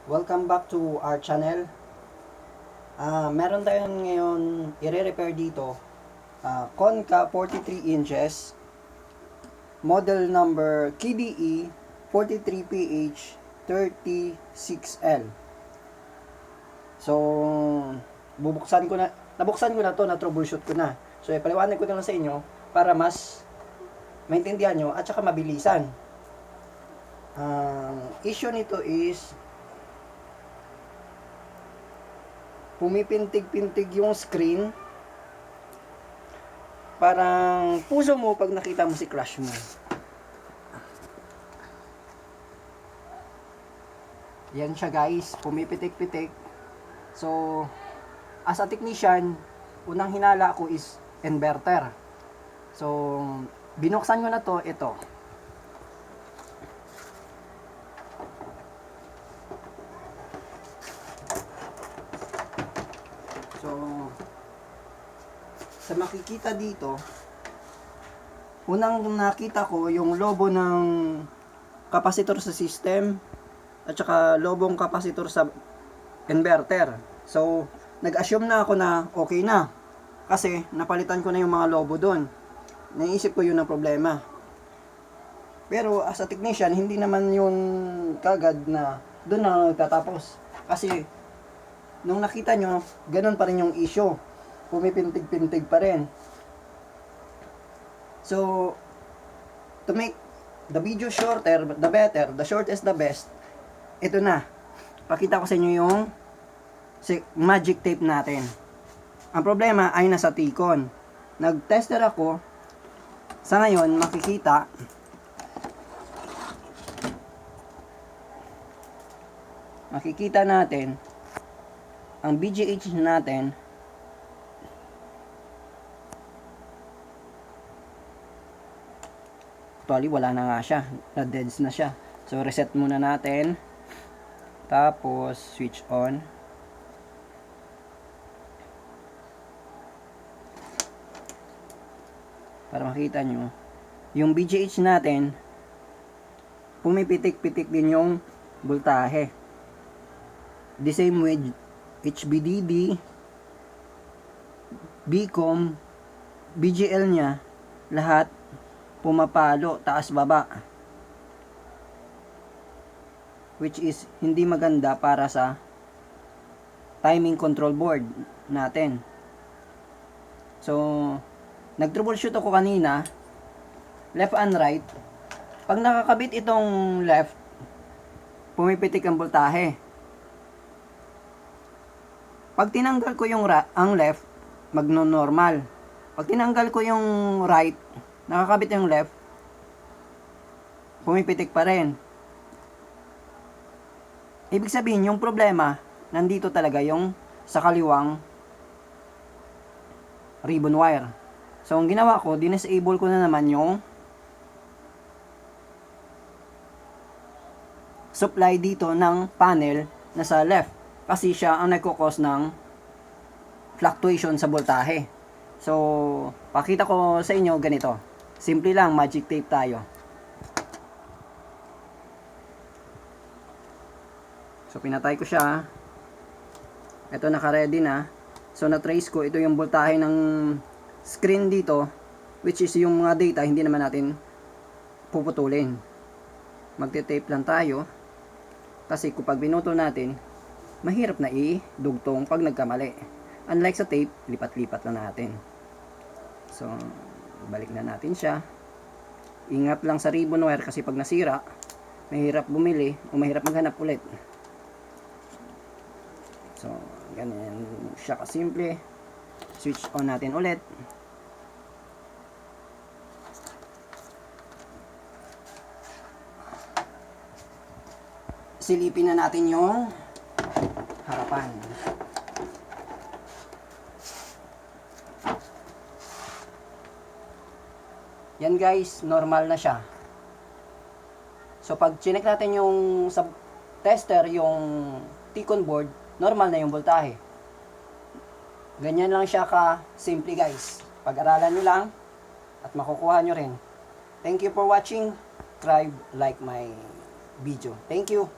Welcome back to our channel. Meron tayong ngayon i-repair dito. Konka 43 inches. Model number KDE 43PH 36L. So, nabuksan ko na to, na-troubleshoot ko na. So, ipaliwanag ko na lang sa inyo para mas maintindihan nyo at saka mabilisan. Issue nito is pumipintig-pintig yung screen. Parang puso mo pag nakita mo si crush mo. Yan siya guys, pumipitik-pitik. So, as a technician, unang hinala ko is inverter. So, binuksan ko na to, ito. So, sa makikita dito, unang nakita ko yung lobo ng kapasitor sa system at saka lobong kapasitor sa inverter. So, nag-assume na ako na okay na kasi napalitan ko na yung mga lobo doon. Naisip ko yun ang problema. Pero as a technician, hindi naman yun kagad na doon na nagtatapos. Kasi nung nakita nyo, ganun pa rin yung issue. Pumipintig-pintig pa rin. So, to make the video shorter, the better, the short is the best, ito na. Pakita ko sa inyo yung magic tape natin. Ang problema ay nasa tikon. Nag-tester ako. Sa ngayon, makikita natin ang BGH natin actually wala na nga siya, na-deads na siya. So reset muna natin, tapos switch on. Para makita nyo yung BGH natin, pumipitik-pitik din yung voltahe. The same with HBDD, BCOM, BGL nya, lahat pumapalo, taas baba. Which is hindi maganda para sa timing control board natin. So, nag-troubleshoot ako kanina, left and right. Pag nakakabit itong left, pumipitik ang voltahe. Pag tinanggal ko yung ang left, magno-normal. Pag tinanggal ko yung right, nakakabit yung left, pumipitik pa rin. Ibig sabihin, yung problema, nandito talaga yung sa kaliwang ribbon wire. So, ang ginawa ko, disable ko na naman yung supply dito ng panel na sa left. Kasi siya ang nagkukos ng fluctuation sa voltahe. So, pakita ko sa inyo ganito. Simple lang, magic tape tayo. So, pinatay ko siya. Ito, naka-ready na. So, na-trace ko. Ito yung voltahe ng screen dito. Which is yung mga data, hindi naman natin puputulin. Magte-tape lang tayo. Kasi kapag binutol natin, mahirap na i-dugtong pag nagkamali. Unlike sa tape, lipat-lipat lang natin. So, balik na natin siya. Ingat lang sa ribbon wire kasi pag nasira, mahirap bumili o mahirap maghanap ulit. So, ganyan siya kasimple. Switch on natin ulit. Silipin na natin yung harapan. Yan guys, normal na siya. So pag chinek natin yung sa tester, yung T-con board, normal na yung voltahe. Ganyan lang siya ka simple guys. Pag-aralan nyo lang at makukuha nyo rin. Thank you for watching. Subscribe, like my video. Thank you.